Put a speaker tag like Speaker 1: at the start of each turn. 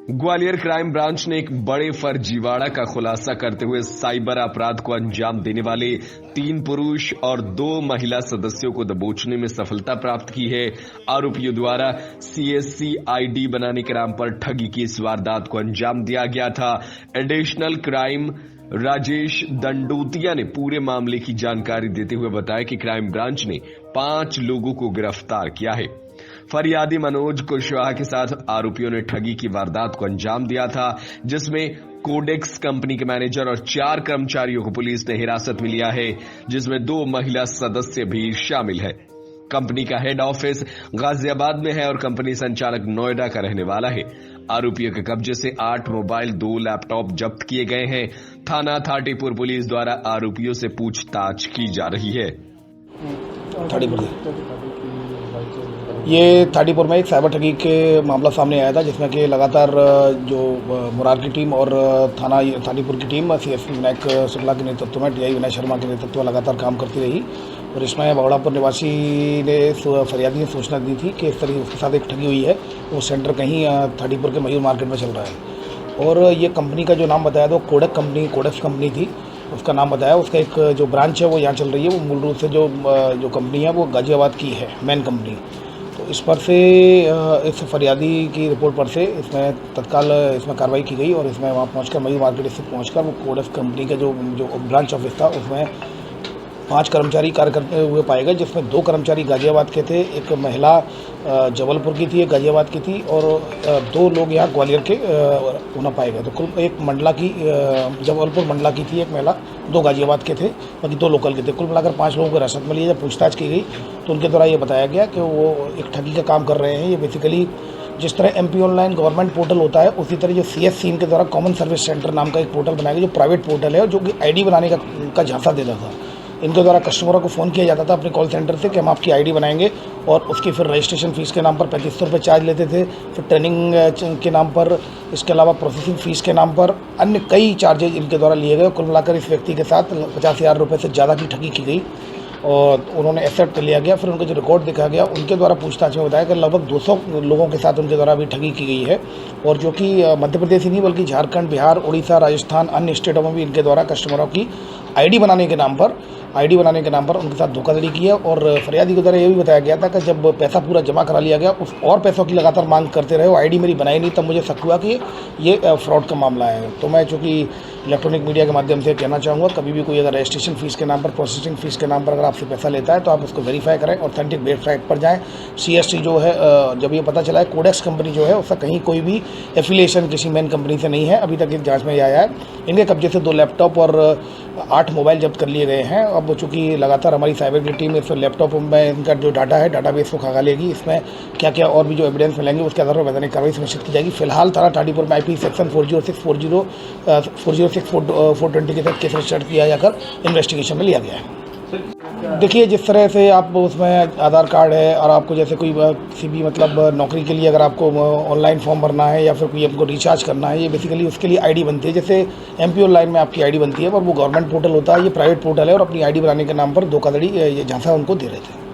Speaker 1: Gwalior crime branch ने एक बड़े फर्जीवाड़ा का खुलासा करते हुए साइबर अपराध को अंजाम देने वाले 3 पुरुष और 2 महिला सदस्यों को दबोचने में सफलता प्राप्त की है। आरोपियों द्वारा सीएससी आईडी बनाने के नाम पर ठगी की इस वारदात को अंजाम दिया गया था। एडिशनल क्राइम राजेश दंडोतिया ने पूरे मामले की जानकारी देते हुए बताया कि क्राइम ब्रांच ने 5 लोगों को गिरफ्तार किया है। फरियादी मनोज कुशवाहा के साथ आरोपियों ने ठगी की वारदात को अंजाम दिया था, जिसमें कोडेक्स कंपनी के मैनेजर और 4 कर्मचारियों को पुलिस ने हिरासत में लिया है, जिसमें 2 महिला सदस्य भी शामिल है। कंपनी का हेड ऑफिस गाजियाबाद में है और कंपनी संचालक नोएडा का रहने वाला है। आरोपियों के कब्जे से 8 मोबाइल, 2 लैपटॉप जब्त किए गए हैं। थाना थाटीपुर पुलिस द्वारा आरोपियों से पूछताछ की जा रही है।
Speaker 2: ये थाटीपुर में एक साइबर ठगी के मामला सामने आया था, जिसमें कि लगातार जो मुरार की टीम और थाना थाटीपुर की टीम सीएसपी विनायक शुक्ला के नेतृत्व में डीआई विनय शर्मा के नेतृत्व में लगातार काम करती रही। और इसमें बगड़ापुर निवासी ने फरियादी ने सूचना दी थी कि इस तरीके उसके साथ एक ठगी हुई है। वो सेंटर कहीं थाटीपुर के मयूर मार्केट में चल रहा है। और ये कंपनी का जो नाम बताया था वो कोडेक्स कंपनी थी, उसका नाम बताया। उसका एक जो ब्रांच है वो यहाँ चल रही है। वो मूल रूप से जो कंपनी है वो गाजियाबाद की है, मेन कंपनी। तो इस पर से इस फरियादी की रिपोर्ट पर से इसमें तत्काल इसमें कार्रवाई की गई और इसमें वहाँ पहुंचकर मयूर मार्केट स्थित पहुंचकर वो कोडेक्स कंपनी का जो ब्रांच ऑफिस था उसमें 5 कर्मचारी कार्य करते हुए पाए गए, जिसमें 2 कर्मचारी गाजियाबाद के थे, एक महिला जबलपुर की थी, एक गाजियाबाद की थी और 2 लोग यहाँ ग्वालियर के होना पाए गए। तो कुल एक मंडला की जबलपुर मंडला की थी एक महिला, 2 गाजियाबाद के थे, बाकी 2 लोकल के थे। कुल मिलाकर 5 लोगों को हिरासत में लिया। जब पूछताछ की गई तो उनके द्वारा ये बताया गया कि वो एक ठगी का काम कर रहे हैं। ये बेसिकली जिस तरह MP ऑनलाइन गवर्नमेंट पोर्टल होता है, उसी तरह जो CSC इनके द्वारा कॉमन सर्विस सेंटर नाम का एक पोर्टल बनाया गया, जो प्राइवेट पोर्टल है और जो कि ID बनाने का झांसा देता था। इनके द्वारा कस्टमरों को फ़ोन किया जाता था अपने कॉल सेंटर से कि हम आपकी ID बनाएंगे और उसकी फिर रजिस्ट्रेशन फ़ीस के नाम पर 3500 रुपये चार्ज लेते थे। फिर ट्रेनिंग के नाम पर, इसके अलावा प्रोसेसिंग फ़ीस के नाम पर अन्य कई चार्जेज इनके द्वारा लिए गए। कुल मिलाकर इस व्यक्ति के साथ 50,000 रुपये से ज़्यादा की ठगी की गई और उन्होंने एक्सेप्ट कर लिया गया। फिर उनका जो रिकॉर्ड दिखा गया, उनके द्वारा पूछताछ में बताया कि लगभग 200 लोगों के साथ उनके द्वारा भी ठगी की गई है और जो कि मध्य प्रदेश ही नहीं बल्कि झारखंड, बिहार, उड़ीसा, राजस्थान, अन्य स्टेटों में भी इनके द्वारा कस्टमरों की ID बनाने के नाम पर उनके साथ धोखाधड़ी की है। और फरियादी के द्वारा ये भी बताया गया था कि जब पैसा पूरा जमा करा लिया गया, उस और पैसों की लगातार मांग करते रहे, वो ID मेरी बनाई नहीं, तब मुझे शक हुआ कि ये फ्रॉड का मामला है। तो मैं चूँकि इलेक्ट्रॉनिक मीडिया के माध्यम से कहना चाहूँगा, कभी भी कोई अगर रजिस्ट्रेशन फ़ीस के नाम पर, प्रोसेसिंग फ़ीस के नाम पर अगर आपसे पैसा लेता है तो आप उसको वेरीफाई करें, ऑथेंटिक वेबसाइट पर जाएँ। CSC जो है, जब ये पता चला है कोडेक्स कंपनी जो है उसका कहीं कोई भी एफिलिएशन किसी मेन कंपनी से नहीं है, अभी तक इस जाँच में ये आया है। इनके कब्जे से 2 लैपटॉप और 8 मोबाइल जब्त कर लिए गए हैं। अब चूँकि लगातार हमारी साइबर की टीम इस लैपटॉप में इनका जो डाटा है, डाटाबेस को खंगाल लेगी। इसमें क्या क्या और भी जो एविडेंस मिलेंगे उसके आधार पर वैधानिक कार्रवाई सुनिश्चित की जाएगी। फिलहाल थाना थाटीपुर में IP सेक्शन 406 के तहत केस रजिस्टर किया जाकर इन्वेस्टिगेशन में लिया गया है। देखिए, जिस तरह से आप उसमें आधार कार्ड है और आपको जैसे कोई किसी भी मतलब नौकरी के लिए अगर आपको ऑनलाइन फॉर्म भरना है या फिर कोई आपको रिचार्ज करना है, ये बेसिकली उसके लिए ID बनती है। जैसे MP ऑनलाइन में आपकी ID बनती है, पर वो गवर्नमेंट पोर्टल होता है, ये प्राइवेट पोर्टल है और अपनी ID बनाने के नाम पर धोखाधड़ी ये झांसा उनको दे रहे थे।